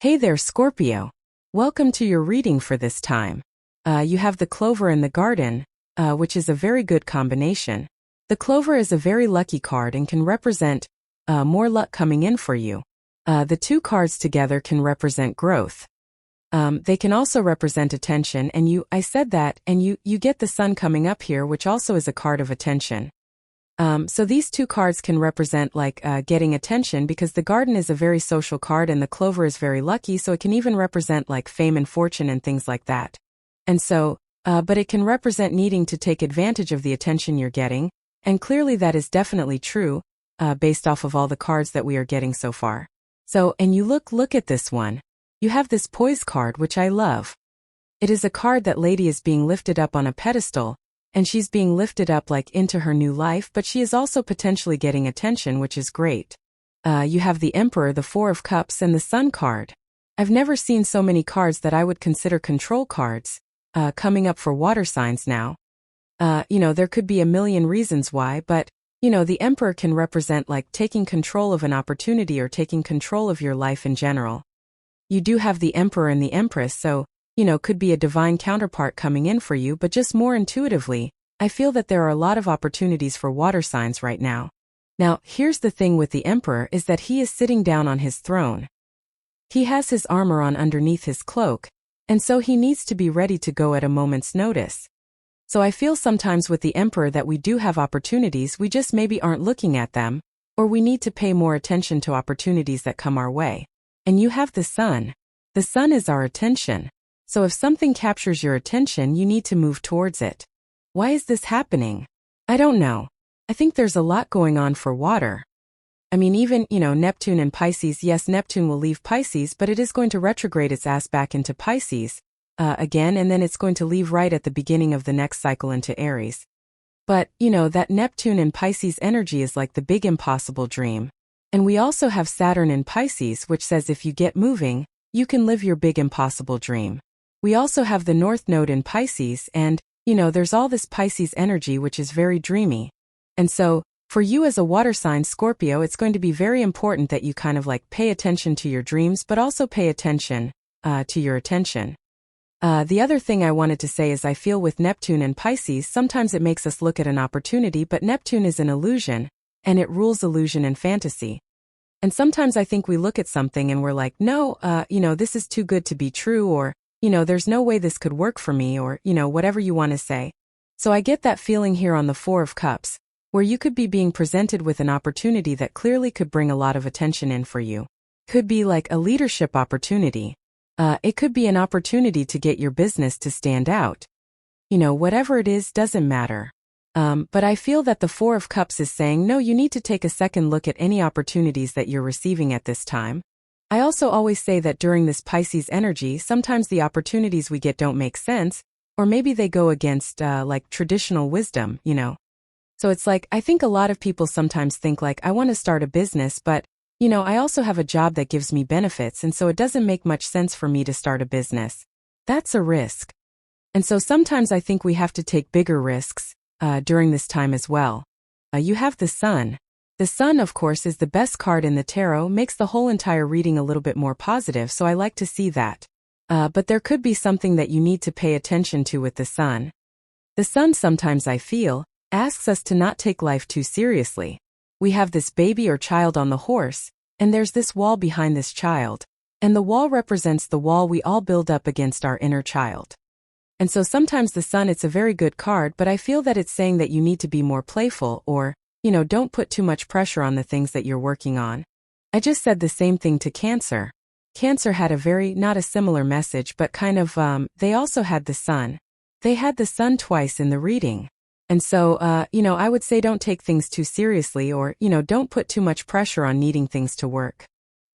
Hey there, Scorpio. Welcome to your reading for this time. You have the clover in the garden, which is a very good combination. The clover is a very lucky card and can represent more luck coming in for you. The two cards together can represent growth. They can also represent attention, and I said that, and you get the sun coming up here, which also is a card of attention. So these two cards can represent getting attention, because the garden is a very social card and the clover is very lucky, so it can even represent like fame and fortune and things like that. And so, but it can represent needing to take advantage of the attention you're getting, and clearly that is definitely true, based off of all the cards that we are getting so far. So, and you look at this one. You have this poise card, which I love. It is a card that lady is being lifted up on a pedestal, and she's being lifted up into her new life, but she is also potentially getting attention, which is great. You have the Emperor, the Four of Cups, and the Sun card. I've never seen so many cards that I would consider control cards, coming up for water signs now. There could be a million reasons why, but, the Emperor can represent taking control of an opportunity or taking control of your life in general. You do have the Emperor and the Empress, so, could be a divine counterpart coming in for you, but just more intuitively, I feel that there are a lot of opportunities for water signs right now. Now, here's the thing with the Emperor is that he is sitting down on his throne. He has his armor on underneath his cloak, and so he needs to be ready to go at a moment's notice. So I feel sometimes with the Emperor that we do have opportunities, we just maybe aren't looking at them, or we need to pay more attention to opportunities that come our way. And you have the Sun. The Sun is our attention. So if something captures your attention, you need to move towards it. Why is this happening? I don't know. I think there's a lot going on for water. I mean, even, Neptune and Pisces, yes, Neptune will leave Pisces, but it is going to retrograde its ass back into Pisces, again, and then it's going to leave right at the beginning of the next cycle into Aries. But, that Neptune and Pisces energy is like the big impossible dream. And we also have Saturn in Pisces, which says if you get moving, you can live your big impossible dream. We also have the North Node in Pisces, and, there's all this Pisces energy, which is very dreamy. And so, for you as a water sign Scorpio, it's going to be very important that you kind of pay attention to your dreams, but also pay attention to your attention. The other thing I wanted to say is I feel with Neptune and Pisces, sometimes it makes us look at an opportunity, but Neptune is an illusion, and it rules illusion and fantasy. And sometimes I think we look at something and we're like, no, this is too good to be true, or, there's no way this could work for me, or, whatever you want to say. So I get that feeling here on the Four of Cups, where you could be being presented with an opportunity that clearly could bring a lot of attention in for you. Could be like a leadership opportunity. It could be an opportunity to get your business to stand out. Whatever it is doesn't matter. But I feel that the Four of Cups is saying, no, you need to take a second look at any opportunities that you're receiving at this time. I also always say that during this Pisces energy, sometimes the opportunities we get don't make sense, or maybe they go against, traditional wisdom, So it's I think a lot of people sometimes think I want to start a business, but, I also have a job that gives me benefits, and so it doesn't make much sense for me to start a business. That's a risk. And so sometimes I think we have to take bigger risks, during this time as well. You have the Sun. The Sun, of course, is the best card in the tarot, makes the whole entire reading a little bit more positive, so I like to see that. But there could be something that you need to pay attention to with the Sun. The Sun sometimes, I feel, asks us to not take life too seriously. We have this baby or child on the horse, and there's this wall behind this child, and the wall represents the wall we all build up against our inner child. And so sometimes the Sun, it's a very good card, but I feel that it's saying that you need to be more playful, or, don't put too much pressure on the things that you're working on. I just said the same thing to Cancer. Cancer had not a similar message, but kind of, they also had the Sun. They had the Sun twice in the reading. And so, I would say don't take things too seriously, or, don't put too much pressure on needing things to work.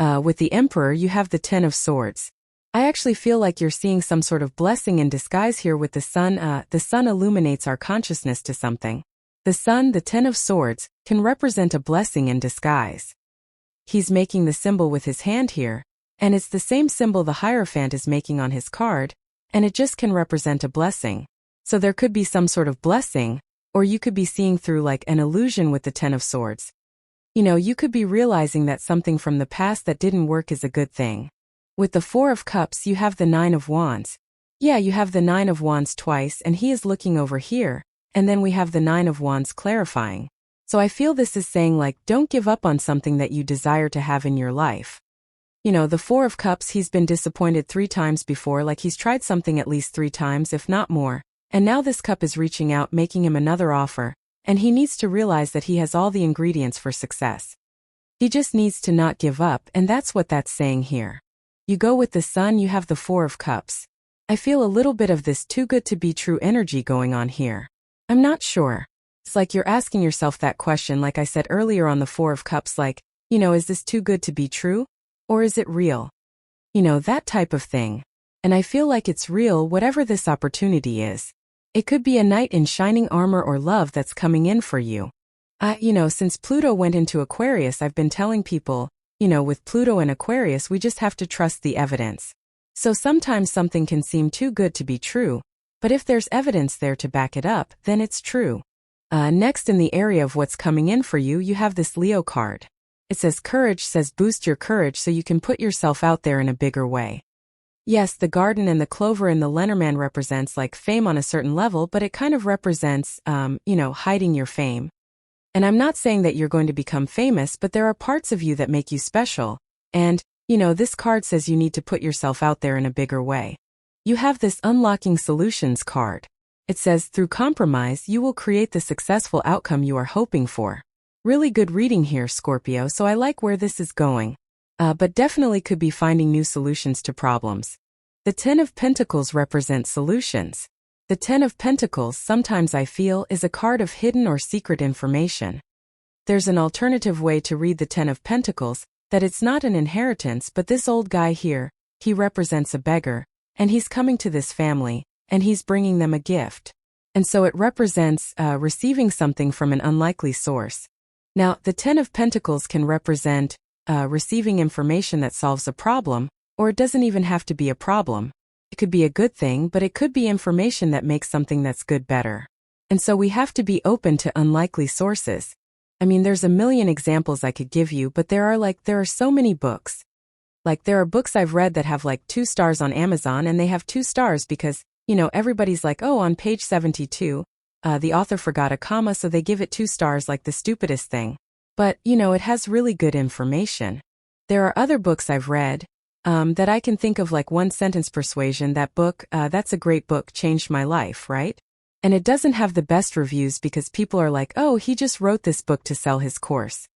With the Emperor, you have the Ten of Swords. I actually feel like you're seeing some sort of blessing in disguise here with the Sun. The Sun illuminates our consciousness to something. The Sun, the Ten of Swords, can represent a blessing in disguise. He's making the symbol with his hand here, and it's the same symbol the Hierophant is making on his card, and it just can represent a blessing. So there could be some sort of blessing, or you could be seeing through an illusion with the Ten of Swords. You could be realizing that something from the past that didn't work is a good thing. With the Four of Cups, you have the Nine of Wands. Yeah, you have the Nine of Wands twice, and he is looking over here, and then we have the Nine of Wands clarifying. So I feel this is saying like, don't give up on something that you desire to have in your life. You know, the Four of Cups, he's been disappointed 3 times before, like he's tried something at least 3 times, if not more. And now this cup is reaching out, making him another offer, and he needs to realize that he has all the ingredients for success. He just needs to not give up, and that's what that's saying here. You go with the Sun, you have the Four of Cups. I feel a little bit of this too good to be true energy going on here. I'm not sure. It's like you're asking yourself that question, like I said earlier on the Four of Cups, like, you know, is this too good to be true? Or is it real? You know, that type of thing. And I feel like it's real, whatever this opportunity is. It could be a knight in shining armor or love that's coming in for you. You know, since Pluto went into Aquarius, I've been telling people, you know, with Pluto and Aquarius, we just have to trust the evidence. So sometimes something can seem too good to be true, but if there's evidence there to back it up, then it's true. Next, in the area of what's coming in for you, you have this Leo card. It says courage, says boost your courage so you can put yourself out there in a bigger way. Yes, the garden and the clover in the Lenormand represents like fame on a certain level, but it kind of represents, you know, hiding your fame. And I'm not saying that you're going to become famous, but there are parts of you that make you special. And, you know, this card says you need to put yourself out there in a bigger way. You have this unlocking solutions card. It says, through compromise, you will create the successful outcome you are hoping for. Really good reading here, Scorpio, so I like where this is going. But definitely could be finding new solutions to problems. The Ten of Pentacles represents solutions. The Ten of Pentacles, sometimes I feel, is a card of hidden or secret information. There's an alternative way to read the Ten of Pentacles, that it's not an inheritance, but this old guy here, he represents a beggar, and he's coming to this family, and he's bringing them a gift. And so it represents receiving something from an unlikely source. Now, the Ten of Pentacles can represent receiving information that solves a problem, or it doesn't even have to be a problem. It could be a good thing, but it could be information that makes something that's good better. And so we have to be open to unlikely sources. I mean, there's a million examples I could give you, but there are so many books. Like there are books I've read that have like 2 stars on Amazon, and they have 2 stars because, you know, everybody's like, oh, on page 72, the author forgot a comma, so they give it 2 stars like the stupidest thing. But, you know, it has really good information. There are other books I've read that I can think of, like One Sentence Persuasion. That book, that's a great book, changed my life, right? And it doesn't have the best reviews because people are like, oh, he just wrote this book to sell his course.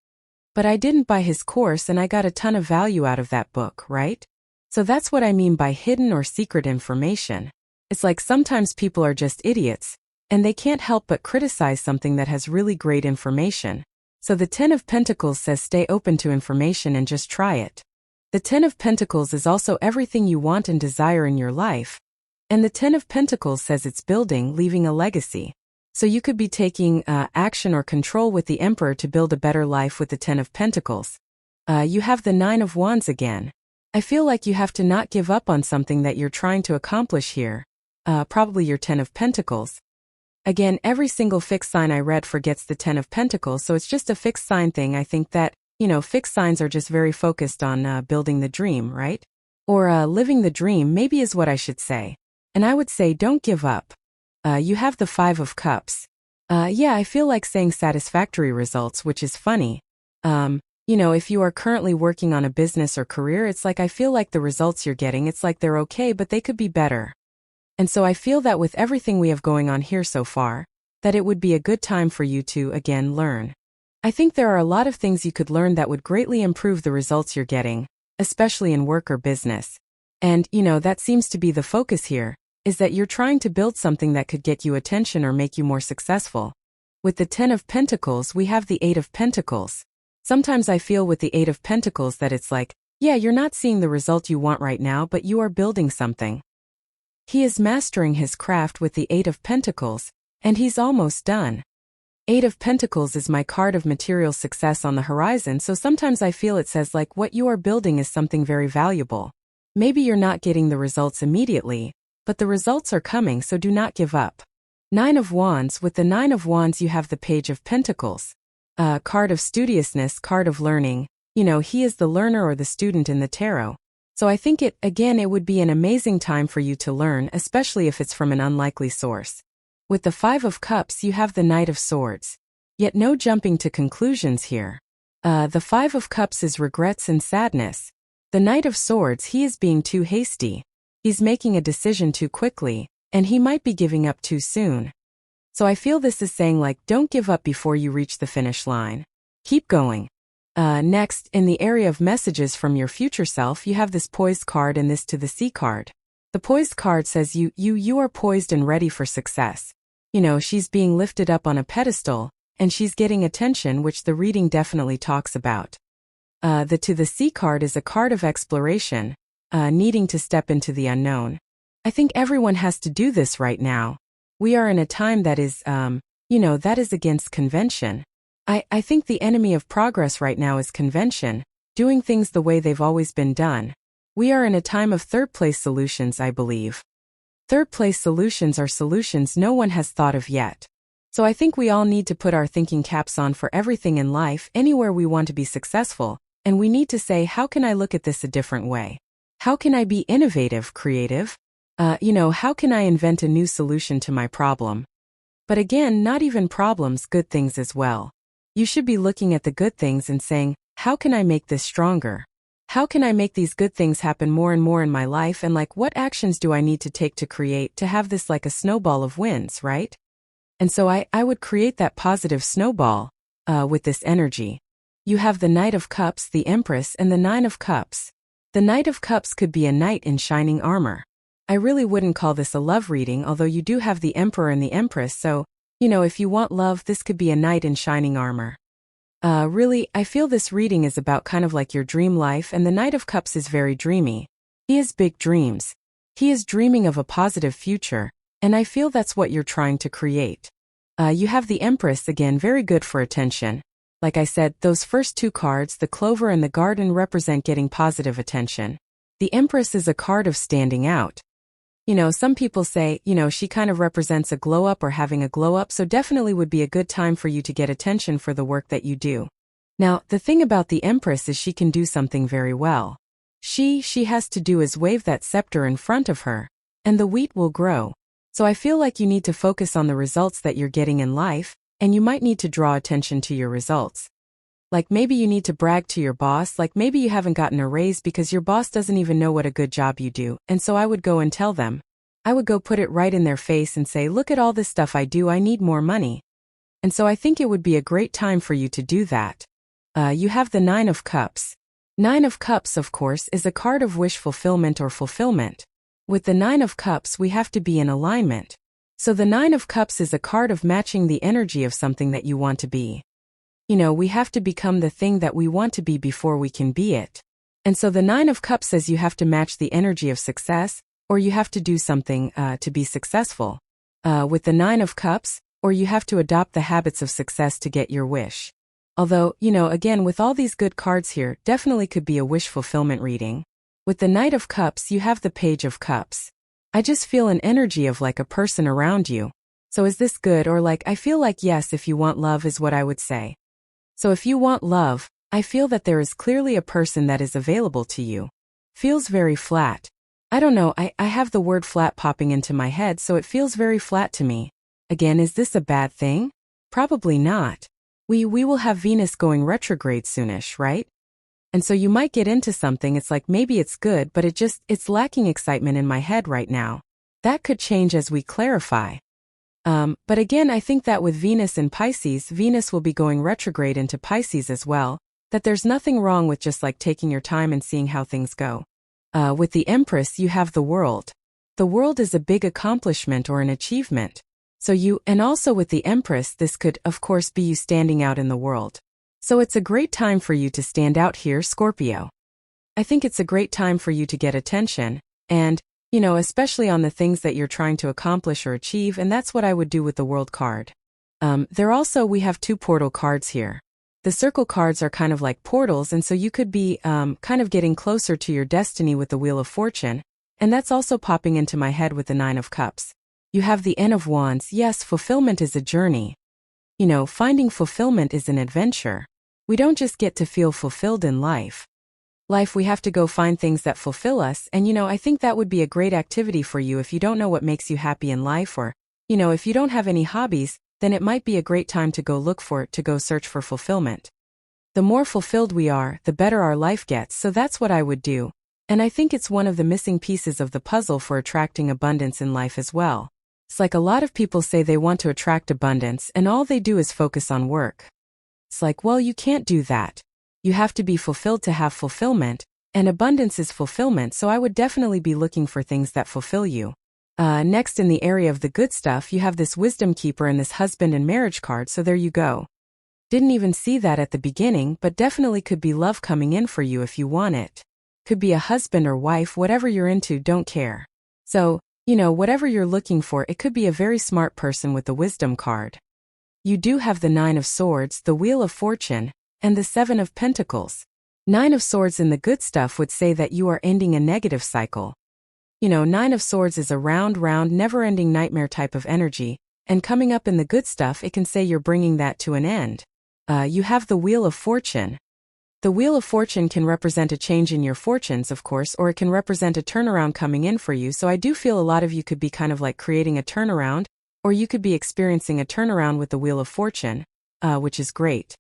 But I didn't buy his course and I got a ton of value out of that book, right? So that's what I mean by hidden or secret information. It's like sometimes people are just idiots, and they can't help but criticize something that has really great information. So the Ten of Pentacles says stay open to information and just try it. The Ten of Pentacles is also everything you want and desire in your life. And the Ten of Pentacles says it's building, leaving a legacy. So you could be taking action or control with the Emperor to build a better life with the Ten of Pentacles. You have the Nine of Wands again. I feel like you have to not give up on something that you're trying to accomplish here. Probably your Ten of Pentacles. Again, every single fixed sign I read forgets the Ten of Pentacles, so it's just a fixed sign thing. I think that, you know, fixed signs are just very focused on building the dream, right? Or living the dream, maybe is what I should say. And I would say don't give up. You have the Five of Cups. Yeah, I feel like saying satisfactory results, which is funny. You know, if you are currently working on a business or career, it's like I feel like the results you're getting, it's like they're okay, but they could be better. And so I feel that with everything we have going on here so far, that it would be a good time for you to, again, learn. I think there are a lot of things you could learn that would greatly improve the results you're getting, especially in work or business. And, you know, that seems to be the focus here, is that you're trying to build something that could get you attention or make you more successful. With the Ten of Pentacles, we have the Eight of Pentacles. Sometimes I feel with the Eight of Pentacles that it's like, yeah, you're not seeing the result you want right now, but you are building something. He is mastering his craft with the Eight of Pentacles, and he's almost done. Eight of Pentacles is my card of material success on the horizon, so sometimes I feel it says like what you are building is something very valuable. Maybe you're not getting the results immediately, but the results are coming, so do not give up. Nine of Wands. With the Nine of Wands you have the Page of Pentacles. Card of studiousness, card of learning. You know, he is the learner or the student in the tarot. So I think it would be an amazing time for you to learn, especially if it's from an unlikely source. With the Five of Cups, you have the Knight of Swords. Yet no jumping to conclusions here. The Five of Cups is regrets and sadness. The Knight of Swords, he is being too hasty. He's making a decision too quickly, and he might be giving up too soon. So I feel this is saying like, don't give up before you reach the finish line. Keep going. Next, in the area of messages from your future self, you have this Poised card and this To the Sea card. The Poised card says you are poised and ready for success. She's being lifted up on a pedestal, and she's getting attention, which the reading definitely talks about. The To the Sea card is a card of exploration, needing to step into the unknown. I think everyone has to do this right now. We are in a time that is, that is against convention. I think the enemy of progress right now is convention, doing things the way they've always been done. We are in a time of third-place solutions, I believe. Third-place solutions are solutions no one has thought of yet. So I think we all need to put our thinking caps on for everything in life, anywhere we want to be successful, and we need to say, how can I look at this a different way? How can I be innovative, creative? How can I invent a new solution to my problem? But again, not even problems, good things as well. You should be looking at the good things and saying, how can I make this stronger? How can I make these good things happen more and more in my life, and like what actions do I need to take to have this like a snowball of wins, right? And so I would create that positive snowball with this energy. You have the Knight of Cups, the Empress, and the Nine of Cups. The Knight of Cups could be a knight in shining armor. I really wouldn't call this a love reading, although you do have the Emperor and the Empress, so if you want love, this could be a knight in shining armor. Really, I feel this reading is about kind of like your dream life, and the Knight of Cups is very dreamy. He has big dreams. He is dreaming of a positive future, and I feel that's what you're trying to create. You have the Empress, again, very good for attention. Like I said, those first two cards, the Clover and the Garden, represent getting positive attention. The Empress is a card of standing out. Some people say, she kind of represents a glow up or having a glow up, so definitely would be a good time for you to get attention for the work that you do. Now, the thing about the Empress is she can do something very well. She has to do is wave that scepter in front of her, and the wheat will grow. So I feel like you need to focus on the results that you're getting in life, and you might need to draw attention to your results. Like maybe you need to brag to your boss, like maybe you haven't gotten a raise because your boss doesn't even know what a good job you do, and so I would go and tell them. I would go put it right in their face and say, look at all this stuff I do, I need more money. And so I think it would be a great time for you to do that. You have the Nine of Cups. Nine of Cups, of course, is a card of wish fulfillment or fulfillment. With the Nine of Cups, we have to be in alignment. So the Nine of Cups is a card of matching the energy of something that you want to be. We have to become the thing that we want to be before we can be it. And so the Nine of Cups says you have to match the energy of success, or you have to do something to be successful. With the Nine of Cups, or you have to adopt the habits of success to get your wish. Although, again, with all these good cards here, definitely could be a wish fulfillment reading. With the Knight of Cups, you have the Page of Cups. I just feel an energy of like a person around you. So is this good, or like I feel like yes, if you want love is what I would say. So if you want love, I feel that there is clearly a person that is available to you. Feels very flat. I don't know, I have the word flat popping into my head, so it feels very flat to me. Again, is this a bad thing? Probably not. We will have Venus going retrograde soonish, right? And so you might get into something, it's like maybe it's good, but it's lacking excitement in my head right now. That could change as we clarify. But again, I think that with Venus in Pisces, Venus will be going retrograde into Pisces as well, that there's nothing wrong with just like taking your time and seeing how things go. With the Empress, you have the World. The World is a big accomplishment or an achievement. And also with the Empress, this could, of course, be you standing out in the world. So it's a great time for you to stand out here, Scorpio. I think it's a great time for you to get attention, and, especially on the things that you're trying to accomplish or achieve, and that's what I would do with the World card. We have two portal cards here. The circle cards are kind of like portals, and so you could be kind of getting closer to your destiny with the Wheel of Fortune, and that's also popping into my head with the Nine of Cups. You have the N of Wands. Yes, fulfillment is a journey. Finding fulfillment is an adventure. We don't just get to feel fulfilled in life. Life, we have to go find things that fulfill us, and I think that would be a great activity for you if you don't know what makes you happy in life, or, if you don't have any hobbies, then it might be a great time to go look for it, to go search for fulfillment. The more fulfilled we are, the better our life gets, so that's what I would do. And I think it's one of the missing pieces of the puzzle for attracting abundance in life as well. It's like a lot of people say they want to attract abundance, and all they do is focus on work. It's like, well, you can't do that. You have to be fulfilled to have fulfillment, and abundance is fulfillment, so I would definitely be looking for things that fulfill you. Next, in the area of the good stuff, you have this wisdom keeper and this husband and marriage card, so there you go. Didn't even see that at the beginning, but definitely could be love coming in for you if you want it. Could be a husband or wife, whatever you're into, don't care. So, whatever you're looking for, it could be a very smart person with the wisdom card. You do have the Nine of Swords, the Wheel of Fortune, and the Seven of Pentacles. Nine of Swords in the good stuff would say that you are ending a negative cycle. Nine of Swords is a round, never-ending nightmare type of energy, and coming up in the good stuff, it can say you're bringing that to an end. You have the Wheel of Fortune. The Wheel of Fortune can represent a change in your fortunes, of course, or it can represent a turnaround coming in for you, so I do feel a lot of you could be kind of like creating a turnaround, or you could be experiencing a turnaround with the Wheel of Fortune, which is great.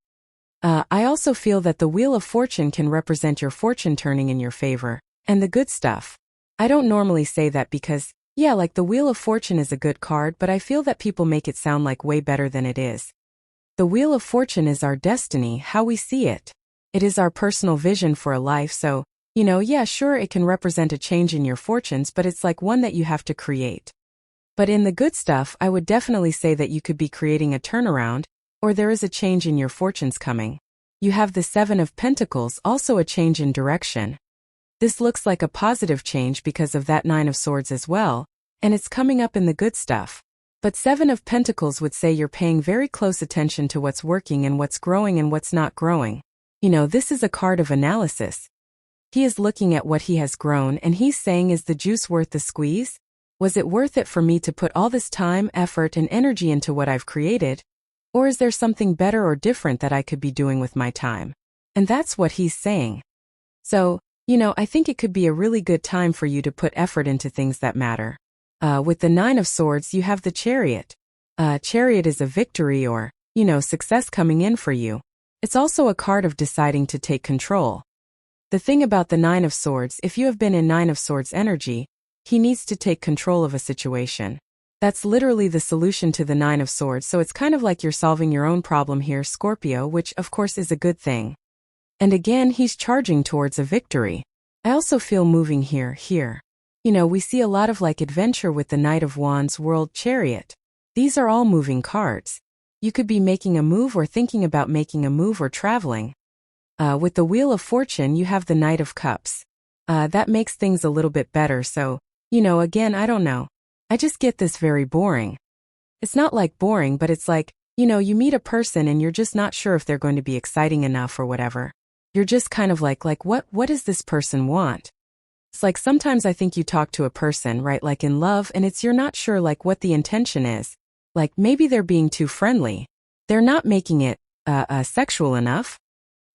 I also feel that the Wheel of Fortune can represent your fortune turning in your favor, and the good stuff. I don't normally say that because, like the Wheel of Fortune is a good card, but I feel that people make it sound like way better than it is. The Wheel of Fortune is our destiny, how we see it. It is our personal vision for a life, so, sure, it can represent a change in your fortunes, but it's like one that you have to create. But in the good stuff, I would definitely say that you could be creating a turnaround, or there is a change in your fortunes coming. You have the Seven of Pentacles, also a change in direction. This looks like a positive change because of that Nine of Swords as well, and it's coming up in the good stuff. But Seven of Pentacles would say you're paying very close attention to what's working and what's growing and what's not growing. This is a card of analysis. He is looking at what he has grown and he's saying, is the juice worth the squeeze? Was it worth it for me to put all this time, effort, and energy into what I've created? Or is there something better or different that I could be doing with my time? And that's what he's saying. So, I think it could be a really good time for you to put effort into things that matter. With the Nine of Swords, you have the Chariot. Chariot is a victory or, success coming in for you. It's also a card of deciding to take control. The thing about the Nine of Swords, if you have been in Nine of Swords energy, he needs to take control of a situation. That's literally the solution to the Nine of Swords, so it's kind of like you're solving your own problem here, Scorpio, which of course is a good thing. And again, he's charging towards a victory. I also feel moving here. We see a lot of like adventure with the Knight of Wands, World, Chariot. These are all moving cards. You could be making a move or thinking about making a move or traveling. With the Wheel of Fortune, you have the Knight of Cups. That makes things a little bit better, so, again, I don't know. I just get this very boring. It's not like boring, but it's like, you meet a person and you're just not sure if they're going to be exciting enough or whatever. You're just kind of like what does this person want? It's like sometimes I think you talk to a person, right, like in love, and you're not sure like what the intention is. Like maybe they're being too friendly. They're not making it, sexual enough.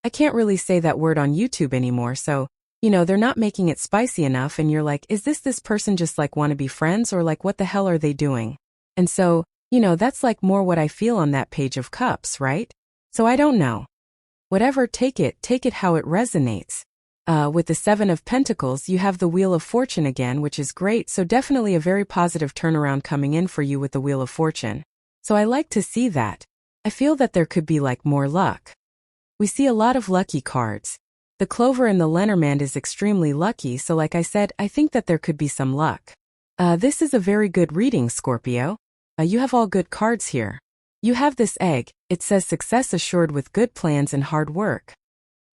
I can't really say that word on YouTube anymore, so, they're not making it spicy enough and you're like, is this person just like want to be friends or like what the hell are they doing? And so, that's like more what I feel on that Page of Cups, right? So I don't know. Whatever, take it how it resonates. With the Seven of Pentacles, you have the Wheel of Fortune again, which is great, so definitely a very positive turnaround coming in for you with the Wheel of Fortune. So I like to see that. I feel that there could be like more luck. We see a lot of lucky cards. The Clover and the Lenormand is extremely lucky, so like I said, I think that there could be some luck. This is a very good reading, Scorpio. You have all good cards here. You have this egg. It says success assured with good plans and hard work.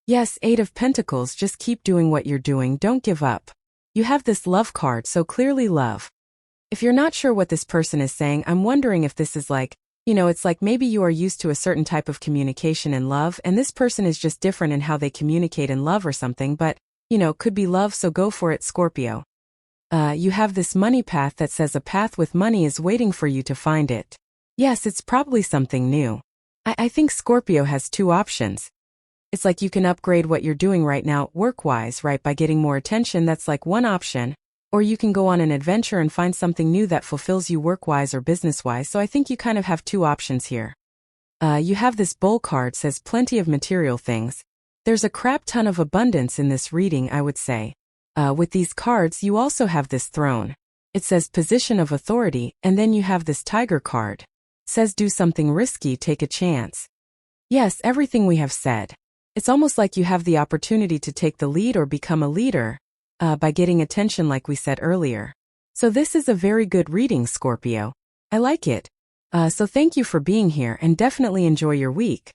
Yes, Eight of Pentacles, just keep doing what you're doing, don't give up. You have this love card, so clearly love. If you're not sure what this person is saying, I'm wondering if this is like, it's like maybe you are used to a certain type of communication in love, and this person is just different in how they communicate in love or something, but, could be love, so go for it, Scorpio. You have this money path that says a path with money is waiting for you to find it. Yes, it's probably something new. I think Scorpio has two options. It's like you can upgrade what you're doing right now, work-wise, right, by getting more attention. That's like one option. Or you can go on an adventure and find something new that fulfills you work-wise or business-wise. So I think you kind of have two options here. You have this bowl card, says plenty of material things. There's a crap ton of abundance in this reading, I would say. With these cards, you also have this throne. It says position of authority, and then you have this tiger card. Says do something risky, take a chance. Yes, everything we have said. It's almost like you have the opportunity to take the lead or become a leader, by getting attention like we said earlier. So this is a very good reading, Scorpio. I like it. So thank you for being here and definitely enjoy your week.